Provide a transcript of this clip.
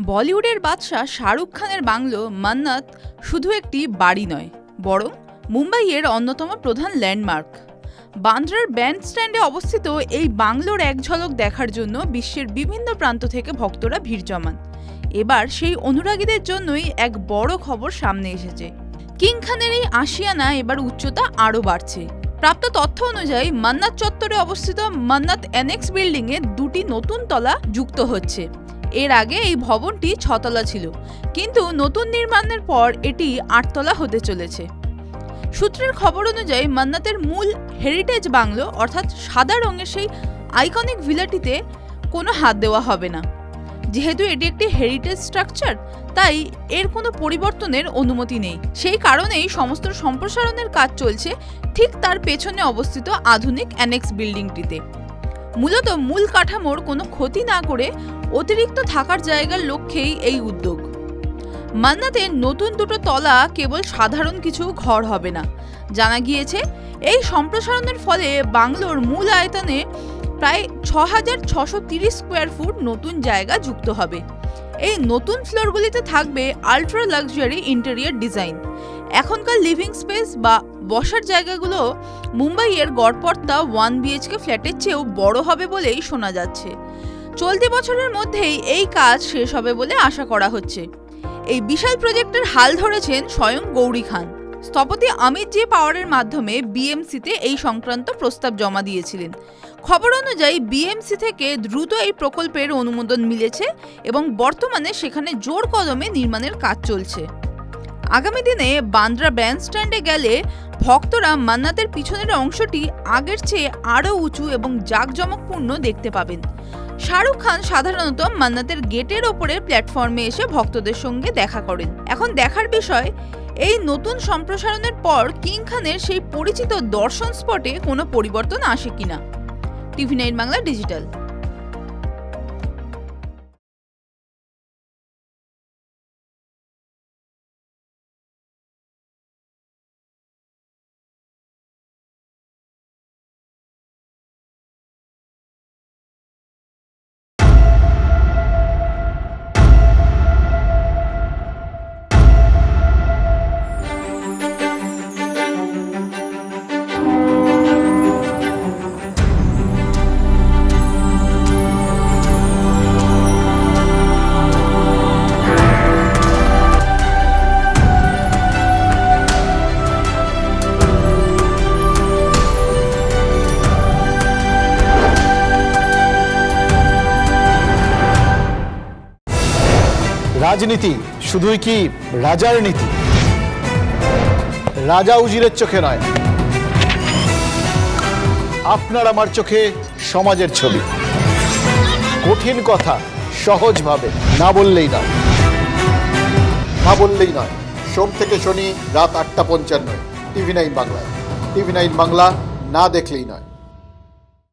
বলিউডের বাদশা শাহরুখ খানের বাংলো মান্নাত শুধু একটি বাড়ি নয়, বরং মুম্বাইয়ের অন্যতম প্রধান ল্যান্ডমার্ক। বান্দ্রার ব্যান্ডস্ট্যান্ডে অবস্থিত এই বাংলোর এক ঝলক দেখার জন্য বিশ্বের বিভিন্ন প্রান্ত থেকে ভক্তরা ভিড় জমান। এবার সেই অনুরাগীদের জন্যই এক বড় খবর সামনে এসেছে। কিং খানের এই আশিয়ানা এবার উচ্চতা আরও বাড়ছে। প্রাপ্ত তথ্য অনুযায়ী মান্নাত চত্বরে অবস্থিত মান্নাত অ্যানেক্স বিল্ডিংয়ে দুটি নতুন তলা যুক্ত হচ্ছে। এর আগে এই ভবনটি 6 তলা ছিল, কিন্তু নতুন নির্মাণের পর এটি 8 তলা হতে চলেছে। সূত্রের খবর অনুযায়ী মান্নাতের মূল হেরিটেজ বাংলো অর্থাৎ সাদা রঙের সেই আইকনিক ভিলাটিতে কোনো হাত দেওয়া হবে না। যেহেতু এটি একটি হেরিটেজ স্ট্রাকচার, তাই এর কোনো পরিবর্তনের অনুমতি নেই। সেই কারণেই সমস্ত সম্প্রসারণের কাজ চলছে ঠিক তার পেছনে অবস্থিত আধুনিক অ্যানেক্স বিল্ডিংটিতে। মূলত মূল কাঠামোর কোনো ক্ষতি না করে অতিরিক্ত থাকার জায়গার লক্ষ্যেই এই উদ্যোগ। মান্নাতের নতুন দুটো তলা কেবল সাধারণ কিছু ঘর হবে না। জানা গিয়েছে এই সম্প্রসারণের ফলে বাংলোর মূল আয়তনে প্রায় 6,630 স্কোয়ার ফুট নতুন জায়গা যুক্ত হবে। এই নতুন ফ্লোরগুলিতে থাকবে আল্ট্রা লাক্সারি ইন্টেরিয়র ডিজাইন। এখনকার লিভিং স্পেস বা বসার জায়গাগুলো মুম্বাইয়ের গড়পড়তা 1 BHK ফ্ল্যাটের চেয়েও বড় হবে বলেই শোনা যাচ্ছে। চলতি বছরের মধ্যেই এই কাজ শেষ হবে বলে আশা করা হচ্ছে। এই বিশাল প্রজেক্টের হাল ধরেছেন স্বয়ং গৌরী খান। স্থপতি অমিত জি পাওয়ারের মাধ্যমে বিএমসিতে এই সংক্রান্ত প্রস্তাব জমা দিয়েছিলেন। খবর অনুযায়ী বিএমসি থেকে দ্রুত এই প্রকল্পের অনুমোদন মিলেছে এবং বর্তমানে সেখানে জোর কদমে নির্মাণের কাজ চলছে। আগামী দিনে বান্দ্রা ব্যান্ডস্ট্যান্ডে গেলে ভক্তরা মান্নাতের পিছনের অংশটি আগের চেয়ে আরও উঁচু এবং জাঁকজমকপূর্ণ দেখতে পাবেন। শাহরুখ খান সাধারণত মান্নাতের গেটের ওপরে প্ল্যাটফর্মে এসে ভক্তদের সঙ্গে দেখা করেন। এখন দেখার বিষয়, এই নতুন সম্প্রসারণের পর কিং খানের সেই পরিচিত দর্শন স্পটে কোনো পরিবর্তন আসে কিনা। TV9 Bangla digital. রাজনীতি শুধুই কি রাজার নীতি? রাজা উজিরের চোখে নয়, আপনার আমার চোখে সমাজের ছবি। কঠিন কথা সহজভাবে না বললেই নয়। সোম থেকে শনি রাত 8টা 55 TV9 বাংলায়। TV9 বাংলা না দেখলেই নয়।